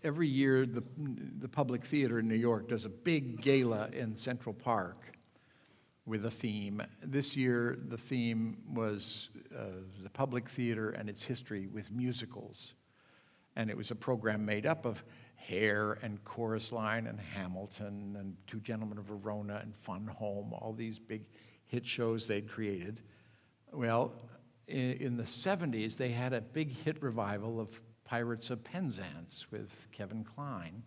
every year the Public Theater in New York does a big gala in Central Park with a theme. This year, the theme was the Public Theater and its history with musicals. And it was a program made up of Hair and Chorus Line and Hamilton and Two Gentlemen of Verona and Fun Home, all these big hit shows they'd created. Well, in the 70s, they had a big hit revival of Pirates of Penzance with Kevin Kline.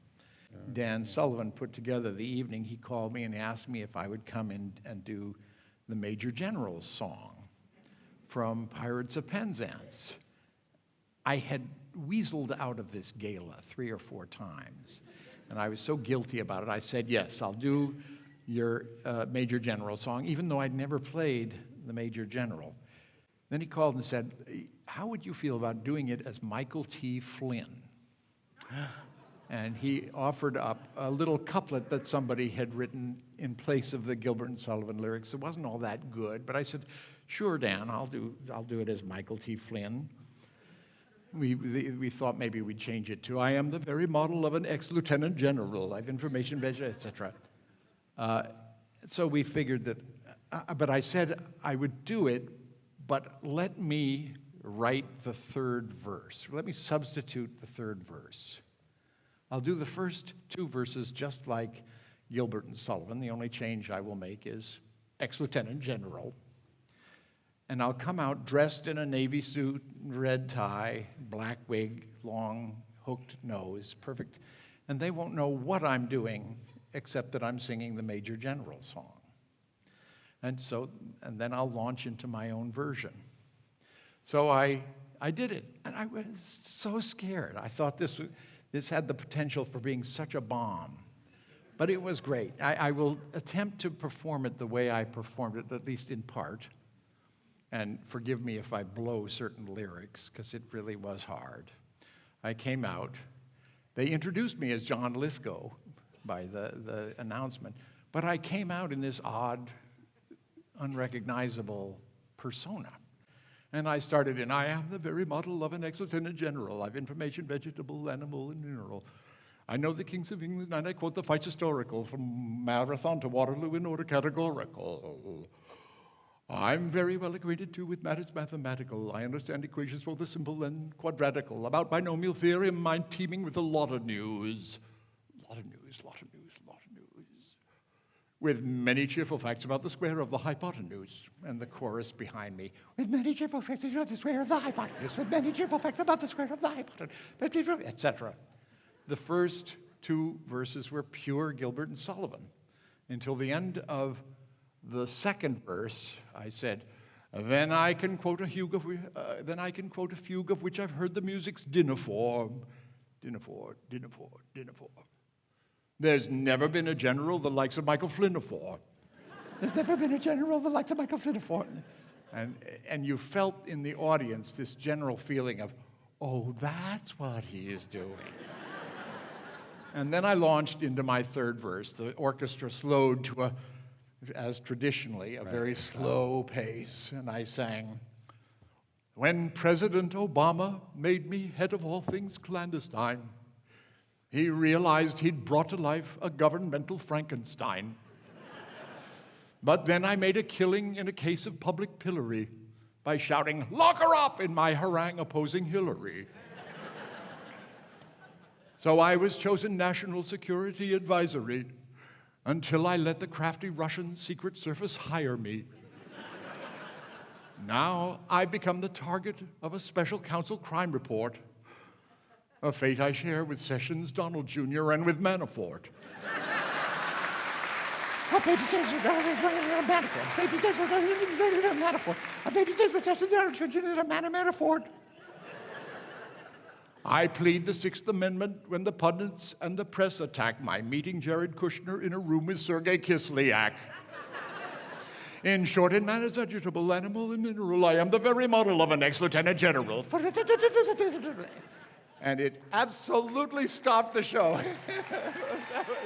Dan Sullivan put together the evening. He called me and asked me if I would come in and do the Major General's song from Pirates of Penzance. I had weaseled out of this gala 3 or 4 times, and I was so guilty about it. I said, yes, I'll do your Major General song, even though I'd never played the Major General. Then he called and said, how would you feel about doing it as Michael T. Flynn? And he offered up a little couplet that somebody had written in place of the Gilbert and Sullivan lyrics. It wasn't all that good, but I said, sure, Dan, I'll do it as Michael T. Flynn. We thought maybe we'd change it to, I am the very model of an ex-lieutenant general, I've information, etc. So we figured that, but I said I would do it, but let me write the 3rd verse. Let me substitute the 3rd verse. I'll do the first 2 verses just like Gilbert and Sullivan. The only change I will make is ex-lieutenant general. And I'll come out dressed in a navy suit, red tie, black wig, long hooked nose, perfect. And they won't know what I'm doing except that I'm singing the Major General song. And then I'll launch into my own version. So I did it, and I was so scared. I thought this had the potential for being such a bomb. But it was great. I will attempt to perform it the way I performed it, at least in part. And forgive me if I blow certain lyrics, because it really was hard. I came out. They introduced me as John Lithgow by the announcement, but I came out in this odd, unrecognizable persona. And I started in, I am the very model of an ex-lieutenant general. I've information, vegetable, animal, and mineral. I know the kings of England, and I quote the fights historical, from Marathon to Waterloo in order categorical. I'm very well acquainted, too, with matters mathematical. I understand equations for the simple and quadratical. About binomial theory, mind teeming with a lot of news. Lot of news, lot of news, lot of news. With many cheerful facts about the square of the hypotenuse. And the chorus behind me. With many cheerful facts about the square of the hypotenuse. With many cheerful facts about the square of the hypotenuse. Etc. The first 2 verses were pure Gilbert and Sullivan. Until the end of the 2nd verse, I said, then I can quote a fugue of which I've heard the music's dinner form. Dinner for. There's never been a general the likes of Michael Flynn before. There's never been a general the likes of Michael Flynn before. And you felt in the audience this general feeling of, oh, that's what he is doing. And then I launched into my 3rd verse. The orchestra slowed to as traditionally, a very slow pace, and I sang, when President Obama made me head of all things clandestine, he realized he'd brought to life a governmental Frankenstein. But then I made a killing in a case of public pillory by shouting, lock her up, in my harangue opposing Hillary. So I was chosen National Security Advisory until I let the crafty Russian Secret Service hire me. Now I become the target of a special counsel crime report, a fate I share with Sessions, Donald Jr., and with Manafort. I plead the 6th Amendment when the pundits and the press attack my meeting Jared Kushner in a room with Sergei Kislyak. In short, in manners vegetable, animal, and mineral, I am the very model of an ex-lieutenant general. And it absolutely stopped the show. That was